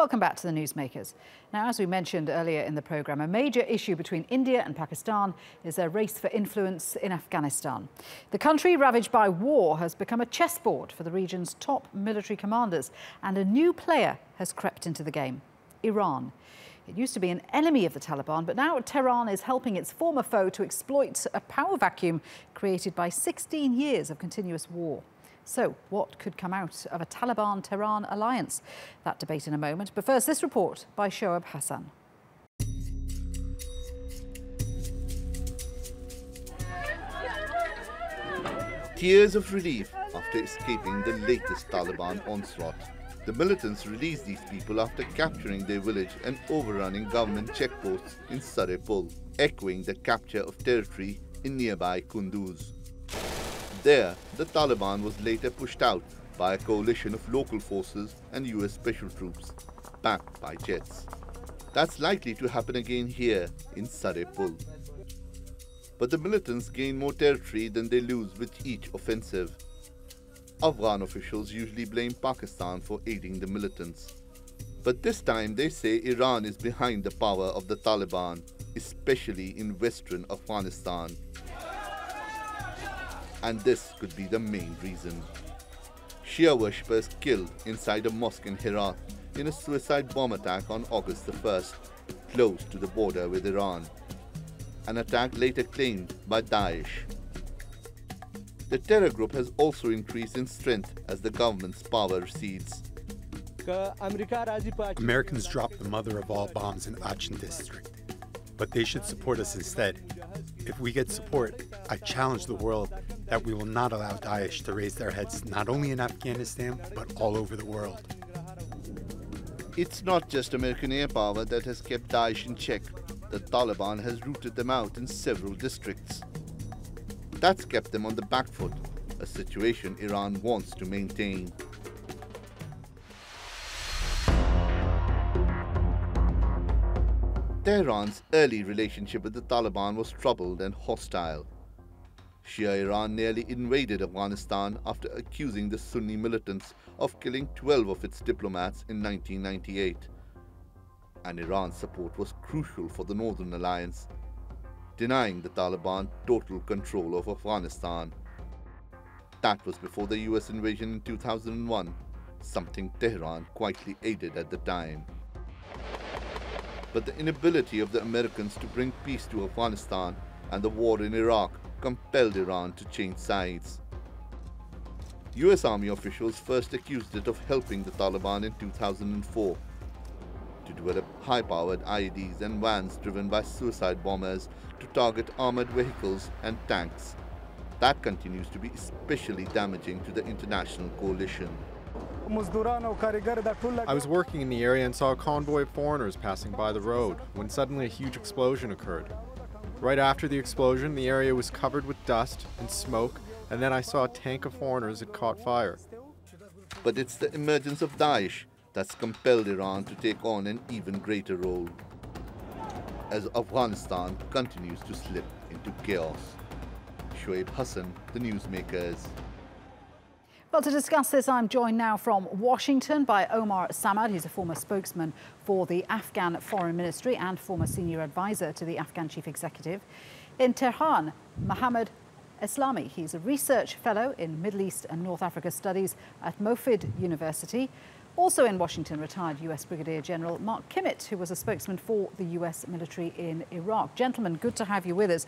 Welcome back to the Newsmakers. Now, as we mentioned earlier in the programme, a major issue between India and Pakistan is their race for influence in Afghanistan. The country, ravaged by war, has become a chessboard for the region's top military commanders, and a new player has crept into the game: Iran. It used to be an enemy of the Taliban, but now Tehran is helping its former foe to exploit a power vacuum created by 16 years of continuous war. So, what could come out of a Taliban-Tehran alliance? That debate in a moment. But first, this report by Shoaib Hassan. Tears of relief after escaping the latest Taliban onslaught. The militants released these people after capturing their village and overrunning government checkposts in Sarepul, echoing the capture of territory in nearby Kunduz. There, the Taliban was later pushed out by a coalition of local forces and US special troops, backed by jets. That's likely to happen again here in Sarepul. But the militants gain more territory than they lose with each offensive. Afghan officials usually blame Pakistan for aiding the militants. But this time they say Iran is behind the power of the Taliban, especially in western Afghanistan. And this could be the main reason. Shia worshippers killed inside a mosque in Herat in a suicide bomb attack on August the 1st, close to the border with Iran. An attack later claimed by Daesh. The terror group has also increased in strength as the government's power recedes. Americans dropped the mother of all bombs in Achin district, but they should support us instead. If we get support, I challenge the world that we will not allow Daesh to raise their heads not only in Afghanistan, but all over the world. It's not just American air power that has kept Daesh in check. The Taliban has rooted them out in several districts. That's kept them on the back foot, a situation Iran wants to maintain. Tehran's early relationship with the Taliban was troubled and hostile. Shia Iran nearly invaded Afghanistan after accusing the Sunni militants of killing 12 of its diplomats in 1998. And Iran's support was crucial for the Northern Alliance, denying the Taliban total control of Afghanistan. That was before the US invasion in 2001, something Tehran quietly aided at the time. But the inability of the Americans to bring peace to Afghanistan and the war in Iraq compelled Iran to change sides. US Army officials first accused it of helping the Taliban in 2004 to develop high-powered IEDs and vans driven by suicide bombers to target armored vehicles and tanks. That continues to be especially damaging to the international coalition. I was working in the area and saw a convoy of foreigners passing by the road when suddenly a huge explosion occurred. Right after the explosion, the area was covered with dust and smoke, and then I saw a tank of foreigners that caught fire. But it's the emergence of Daesh that's compelled Iran to take on an even greater role as Afghanistan continues to slip into chaos. Shoaib Hassan, the Newsmakers. Well, to discuss this, I'm joined now from Washington by Omar Samad. He's a former spokesman for the Afghan Foreign Ministry and former senior advisor to the Afghan Chief Executive. In Tehran, Mohammad Eslami. He's a research fellow in Middle East and North Africa Studies at Mofid University. Also in Washington, retired US Brigadier General Mark Kimmett, who was a spokesman for the US military in Iraq. Gentlemen, good to have you with us.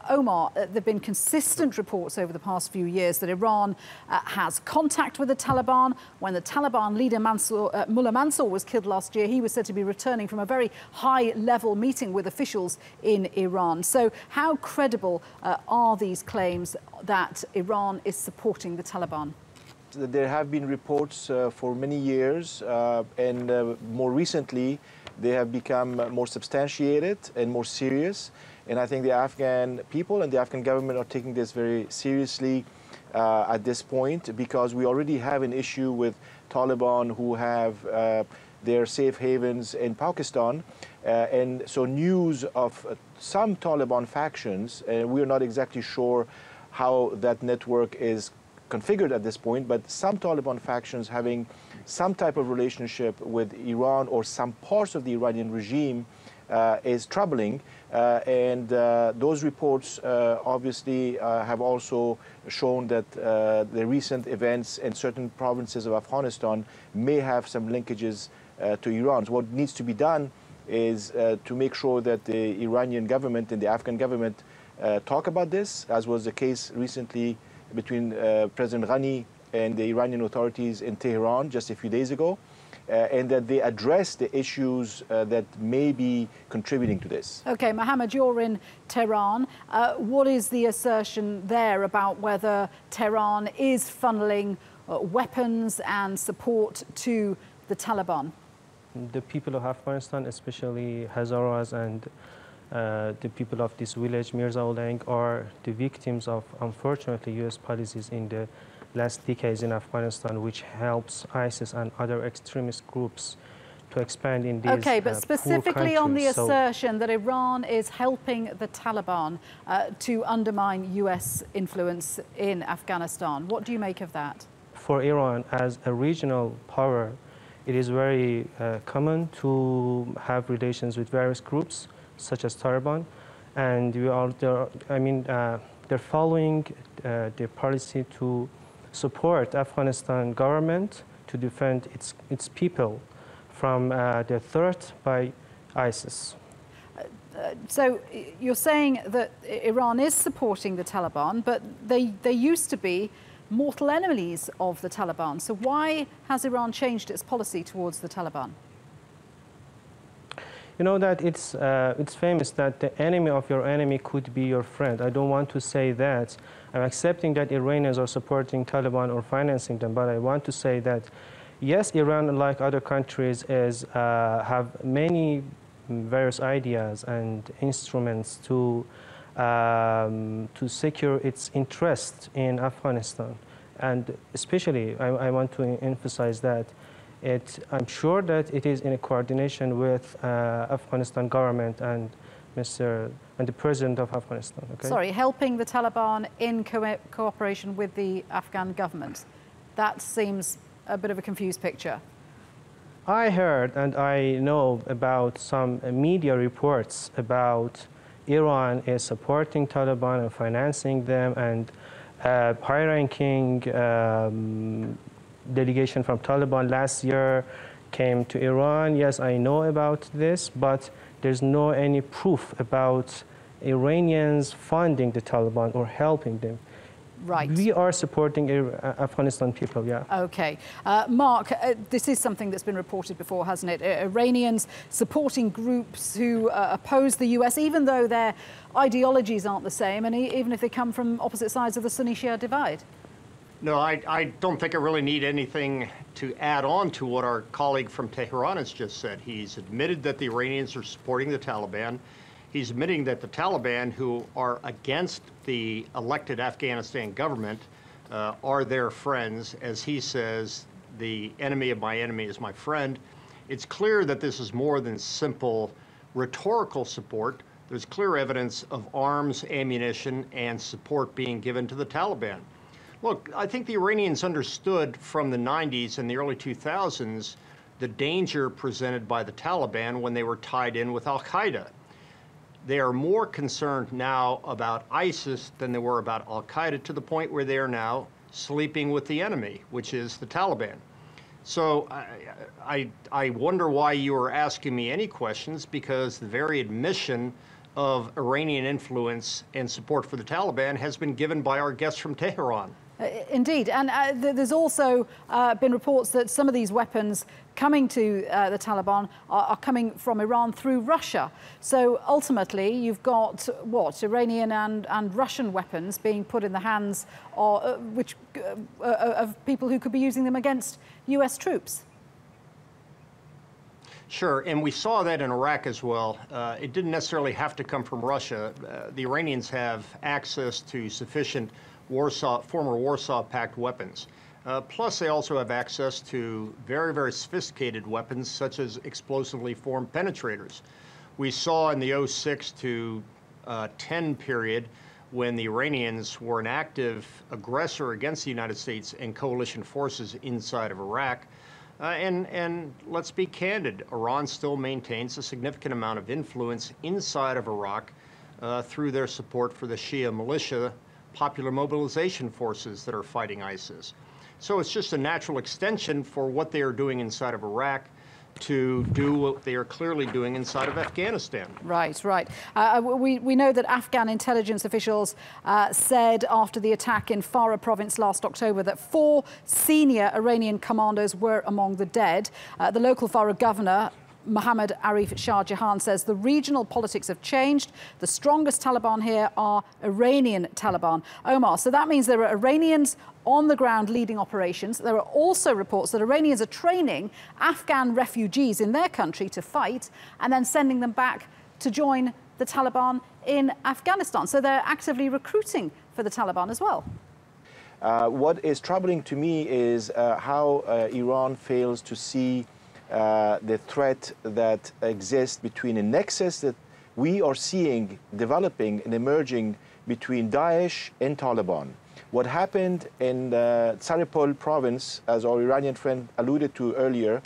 Omar, there have been consistent reports over the past few years that Iran has contact with the Taliban. When the Taliban leader Mullah Mansour was killed last year, he was said to be returning from a very high-level meeting with officials in Iran. So how credible are these claims that Iran is supporting the Taliban? There have been reports for many years, and more recently they have become more substantiated and more serious. And I think the Afghan people and the Afghan government are taking this very seriously at this point, because we already have an issue with Taliban who have their safe havens in Pakistan. And so news of some Taliban factions, and we're not exactly sure how that network is configured at this point, but some Taliban factions having some type of relationship with Iran or some parts of the Iranian regime is troubling. And those reports obviously have also shown that the recent events in certain provinces of Afghanistan may have some linkages to Iran. So what needs to be done is to make sure that the Iranian government and the Afghan government talk about this, as was the case recently between President Ghani and the Iranian authorities in Tehran just a few days ago, and that they address the issues that may be contributing to this. Okay, Mohammed, you're in Tehran. What is the assertion there about whether Tehran is funneling weapons and support to the Taliban? The people of Afghanistan, especially Hazaras and the people of this village, Mirza Olang, are the victims of, unfortunately, U.S. policies in the last decades in Afghanistan, which helps ISIS and other extremist groups to expand in these Okay, but specifically on the assertion that Iran is helping the Taliban to undermine U.S. influence in Afghanistan. What do you make of that? For Iran, as a regional power, it is very common to have relations with various groups, such as Taliban, and they're following their policy to support Afghanistan government to defend its people from the threat by ISIS. So you're saying that Iran is supporting the Taliban, but they used to be mortal enemies of the Taliban. So why has Iran changed its policy towards the Taliban? You know that it's famous that the enemy of your enemy could be your friend. I don't want to say that. I'm accepting that Iranians are supporting Taliban or financing them, but I want to say that, yes, Iran, like other countries, have many various ideas and instruments to secure its interest in Afghanistan. And especially, I want to emphasize that I'm sure that it is in a coordination with Afghanistan government and the president of Afghanistan. Okay? Sorry, helping the Taliban in cooperation with the Afghan government. That seems a bit of a confused picture. I heard and I know about some media reports about Iran is supporting Taliban and financing them, and high-ranking delegation from Taliban last year came to Iran. Yes, I know about this, but there's no any proof about Iranians funding the Taliban or helping them. Right. We are supporting Afghanistan people, yeah. Okay. Mark, this is something that's been reported before, hasn't it? Iranians supporting groups who oppose the US, even though their ideologies aren't the same, and even if they come from opposite sides of the Sunni-Shia divide. No, I don't think I really need anything to add on to what our colleague from Tehran has just said. He's admitted that the Iranians are supporting the Taliban. He's admitting that the Taliban, who are against the elected Afghanistan government, are their friends. As he says, the enemy of my enemy is my friend. It's clear that this is more than simple rhetorical support. There's clear evidence of arms, ammunition, and support being given to the Taliban. Look, I think the Iranians understood from the 90s and the early 2000s the danger presented by the Taliban when they were tied in with al-Qaeda. They are more concerned now about ISIS than they were about al-Qaeda, to the point where they are now sleeping with the enemy, which is the Taliban. So I wonder why you are asking me any questions, because the very admission of Iranian influence and support for the Taliban has been given by our guests from Tehran. Indeed, and there's also been reports that some of these weapons coming to the Taliban are coming from Iran through Russia. So ultimately, you've got, what, Iranian and Russian weapons being put in the hands of people who could be using them against US troops. Sure, and we saw that in Iraq as well. It didn't necessarily have to come from Russia. The Iranians have access to sufficient former Warsaw Pact weapons. Plus, they also have access to very, very sophisticated weapons, such as explosively formed penetrators. We saw in the 06 to 10 period, when the Iranians were an active aggressor against the United States and coalition forces inside of Iraq, And let's be candid, Iran still maintains a significant amount of influence inside of Iraq through their support for the Shia militia popular mobilization forces that are fighting ISIS. So it's just a natural extension for what they are doing inside of Iraq to do what they are clearly doing inside of Afghanistan. Right, right. We know that Afghan intelligence officials said after the attack in Farah province last October that 4 senior Iranian commandos were among the dead. The local Farah governor, Mohammad Arif Shah Jahan, says the regional politics have changed. The strongest Taliban here are Iranian Taliban. Omar, so that means there are Iranians on the ground leading operations. There are also reports that Iranians are training Afghan refugees in their country to fight and then sending them back to join the Taliban in Afghanistan. So they're actively recruiting for the Taliban as well. What is troubling to me is how Iran fails to see the threat that exists between a nexus that we are seeing developing and emerging between Daesh and Taliban. What happened in Saripol province, as our Iranian friend alluded to earlier,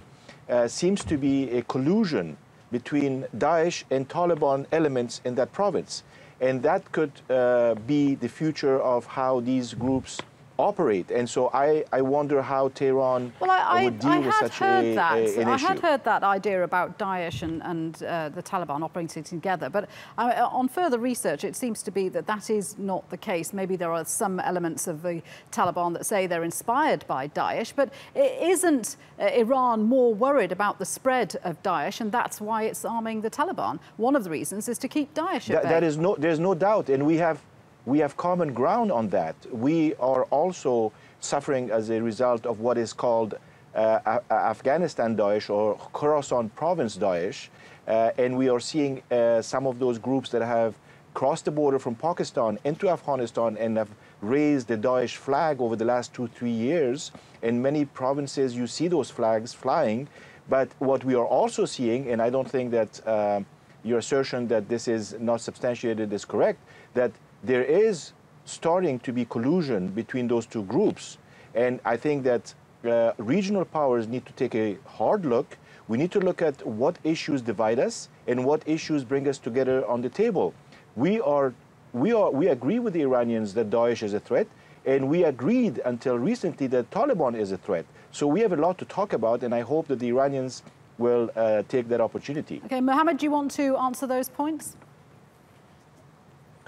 seems to be a collusion between Daesh and Taliban elements in that province. And that could be the future of how these groups operate. And so I wonder how Tehran would deal with such an issue. I had heard that idea about Daesh and the Taliban operating together. But on further research, it seems to be that that is not the case. Maybe there are some elements of the Taliban that say they're inspired by Daesh. But isn't Iran more worried about the spread of Daesh? And that's why it's arming the Taliban. One of the reasons is to keep Daesh at bay. There's no doubt. And we have common ground on that. We are also suffering as a result of what is called Afghanistan Daesh or Khorasan province Daesh. And we are seeing some of those groups that have crossed the border from Pakistan into Afghanistan and have raised the Daesh flag over the last 2-3 years. In many provinces, you see those flags flying. But what we are also seeing, and I don't think that your assertion that this is not substantiated is correct, that there is starting to be collusion between those two groups. And I think that regional powers need to take a hard look. We need to look at what issues divide us and what issues bring us together on the table. We agree with the Iranians that Daesh is a threat, and we agreed until recently that Taliban is a threat. So we have a lot to talk about, and I hope that the Iranians will take that opportunity. Okay, Mohammed, do you want to answer those points?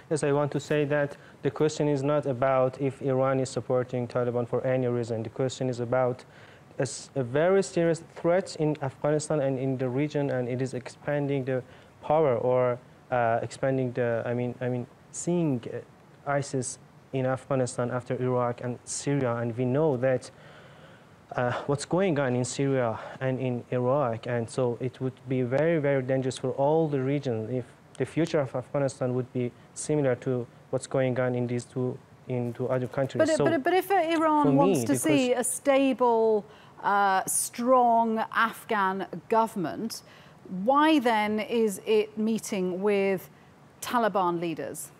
Yes, I want to say that the question is not about if Iran is supporting Taliban for any reason. The question is about a very serious threat in Afghanistan and in the region, and it is expanding the power or expanding the, seeing ISIS in Afghanistan after Iraq and Syria. And we know that what's going on in Syria and in Iraq. And so it would be very, very dangerous for all the region if the future of Afghanistan would be similar to what's going on in these two other countries. But if Iran wants to see a stable, strong Afghan government, why then is it meeting with Taliban leaders?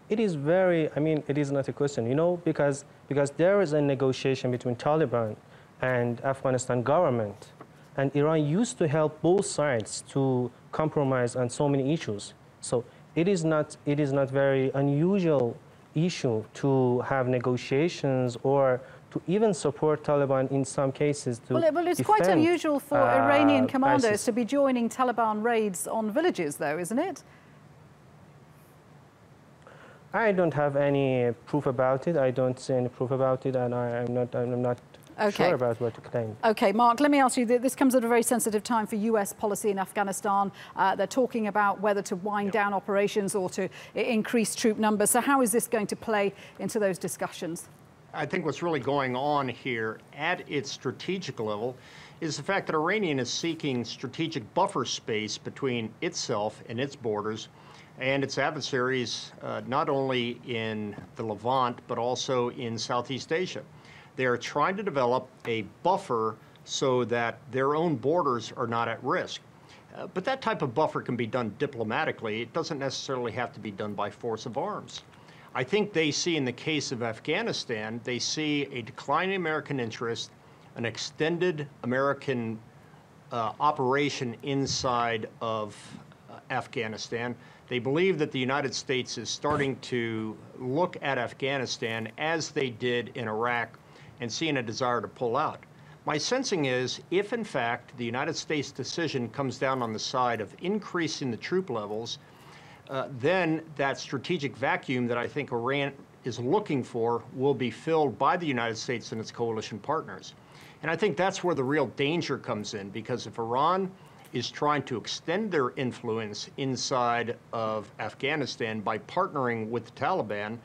It is very, it is not a question, because there is a negotiation between Taliban and Afghanistan government. And Iran used to help both sides to compromise on so many issues. So it is not very unusual issue to have negotiations or to even support Taliban in some cases to Well, it's quite unusual for Iranian commandos ISIS. to be joining Taliban raids on villages, though, isn't it? I don't have any proof about it. I don't see any proof about it, and I'm not sure about what to claim. Okay, Mark, let me ask you, this comes at a very sensitive time for US policy in Afghanistan. They're talking about whether to wind down operations or to increase troop numbers. So how is this going to play into those discussions? I think what's really going on here at its strategic level is the fact that Iranian is seeking strategic buffer space between itself and its borders and its adversaries, not only in the Levant, but also in Southeast Asia. They are trying to develop a buffer so that their own borders are not at risk. But that type of buffer can be done diplomatically. It doesn't necessarily have to be done by force of arms. I think they see in the case of Afghanistan, they see a declining American interest an extended American operation inside of Afghanistan. They believe that the United States is starting to look at Afghanistan as they did in Iraq and seeing a desire to pull out. My sensing is, if in fact the United States decision comes down on the side of increasing the troop levels, then that strategic vacuum that I think Iran is looking for will be filled by the United States and its coalition partners. And I think that's where the real danger comes in, because if Iran is trying to extend their influence inside of Afghanistan by partnering with the Taliban,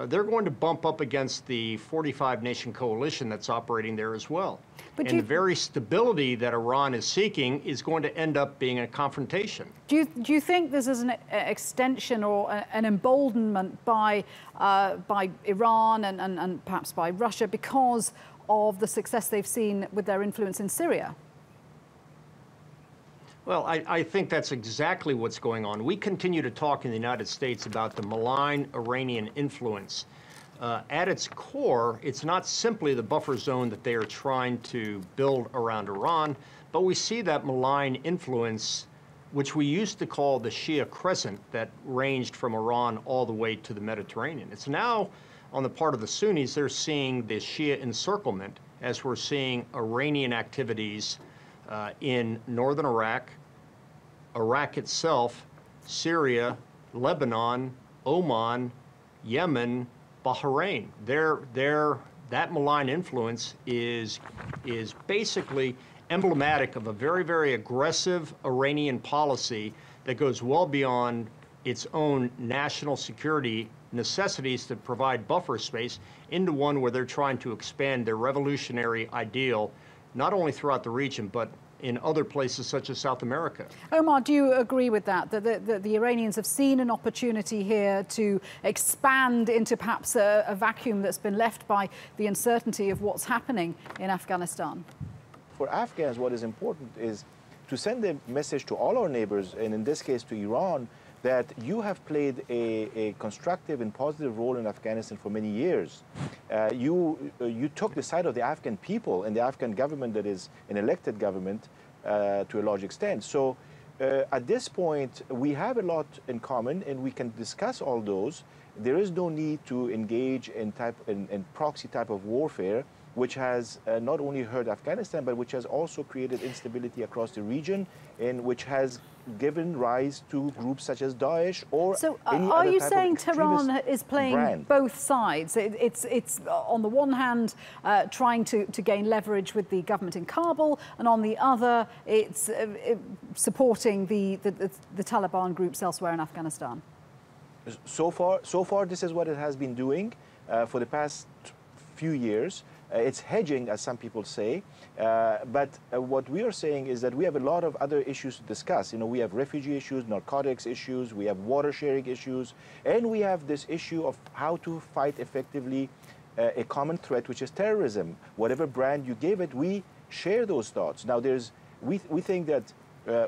they're going to bump up against the 45-nation coalition that's operating there as well. And the very stability that Iran is seeking is going to end up being a confrontation. Do you think this is an extension or an emboldenment by Iran and perhaps by Russia because of the success they've seen with their influence in Syria? Well, I think that's exactly what's going on. We continue to talk in the United States about the malign Iranian influence. At its core, it's not simply the buffer zone that they are trying to build around Iran, but we see that malign influence, which we used to call the Shia Crescent, that ranged from Iran all the way to the Mediterranean. It's now, on the part of the Sunnis, they're seeing the Shia encirclement as we're seeing Iranian activities in northern Iraq, Iraq itself, Syria, Lebanon, Oman, Yemen, Bahrain. That malign influence is basically emblematic of a very, very aggressive Iranian policy that goes well beyond its own national security necessities to provide buffer space into one where they're trying to expand their revolutionary ideal, not only throughout the region, but in other places such as South America. Omar, do you agree with that the Iranians have seen an opportunity here to expand into perhaps a vacuum that's been left by the uncertainty of what's happening in Afghanistan? For Afghans, what is important is to send a message to all our neighbors, and in this case to Iran, that you have played a constructive and positive role in Afghanistan for many years. You took the side of the Afghan people and the Afghan government that is an elected government to a large extent. So at this point, we have a lot in common and we can discuss all those. There is no need to engage in proxy type of warfare, which has not only hurt Afghanistan, but which has also created instability across the region and which has given rise to groups such as Daesh or any other type of extremist brand. Are you saying Tehran is playing both sides? It's on the one hand trying to gain leverage with the government in Kabul, and on the other it's supporting the Taliban groups elsewhere in Afghanistan? So far, this is what it has been doing for the past few years. It's hedging, as some people say, but what we are saying is that we have a lot of other issues to discuss. You know, we have refugee issues, narcotics issues, we have water sharing issues, and we have this issue of how to fight effectively a common threat, which is terrorism. Whatever brand you gave it, we share those thoughts. Now, we think that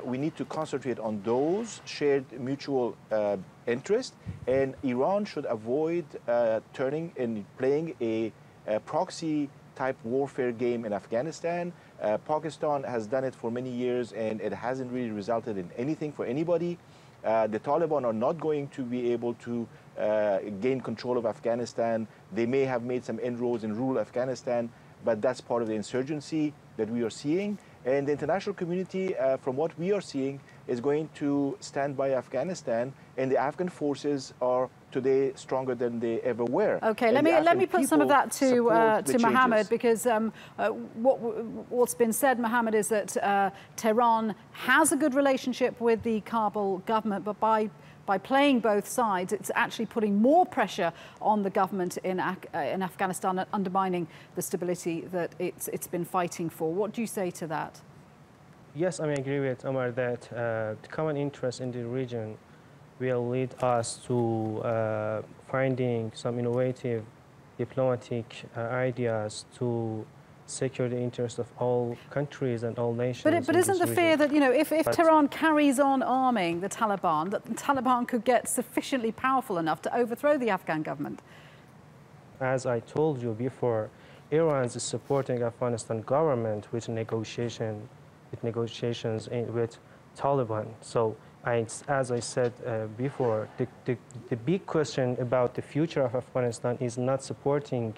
we need to concentrate on those shared mutual interests, and Iran should avoid turning and playing a proxy type warfare game in Afghanistan. Pakistan has done it for many years and it hasn't really resulted in anything for anybody. The Taliban are not going to be able to gain control of Afghanistan. They may have made some inroads in rural Afghanistan, but that's part of the insurgency that we are seeing. And the international community, from what we are seeing, is going to stand by Afghanistan, and the Afghan forces are today stronger than they ever were. Okay, let me put some of that to Mohammed, because what's been said, Mohammed, is that Tehran has a good relationship with the Kabul government, but by playing both sides, it's actually putting more pressure on the government in Afghanistan and undermining the stability that it's been fighting for. What do you say to that? Yes, I agree with Omar that the common interest in the region will lead us to finding some innovative diplomatic ideas to secure the interest of all countries and all nations. But isn't the fear that, you know, if Tehran carries on arming the Taliban, that the Taliban could get sufficiently powerful enough to overthrow the Afghan government? As I told you before, Iran is supporting Afghanistan government with negotiations with Taliban. So as I said before, the big question about the future of Afghanistan is not supporting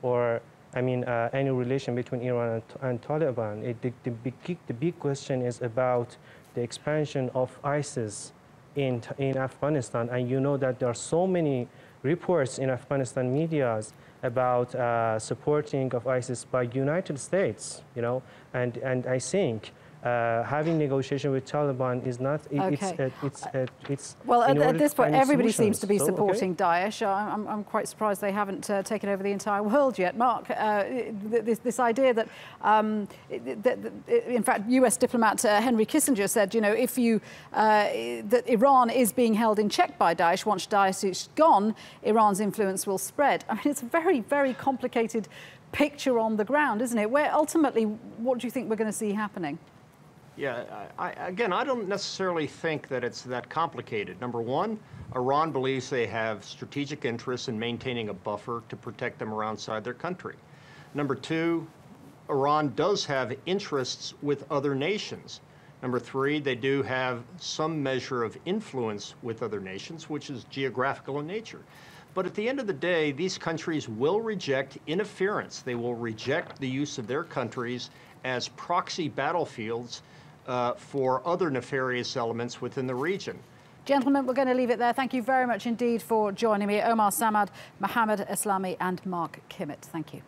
or any relation between Iran and Taliban. The big question is about the expansion of ISIS in Afghanistan. And you know that there are so many reports in Afghanistan medias about supporting of ISIS by United States, and I think having negotiation with Taliban is not. It's well, at this point, everybody seems to be supporting Daesh. I'm quite surprised they haven't taken over the entire world yet. Mark, this idea that, in fact, U.S. diplomat Henry Kissinger said, if that Iran is being held in check by Daesh. Once Daesh is gone, Iran's influence will spread. I mean, it's a very, very complicated picture on the ground, isn't it? Where ultimately, what do you think we're going to see happening? Yeah, again, I don't necessarily think that it's that complicated. Number one, Iran believes they have strategic interests in maintaining a buffer to protect them around inside their country. Number two, Iran does have interests with other nations. Number three, they do have some measure of influence with other nations, which is geographical in nature. But at the end of the day, these countries will reject interference. They will reject the use of their countries as proxy battlefields for other nefarious elements within the region. Gentlemen, we're going to leave it there. Thank you very much indeed for joining me. Omar Samad, Mohammed Eslami and Mark Kimmitt. Thank you.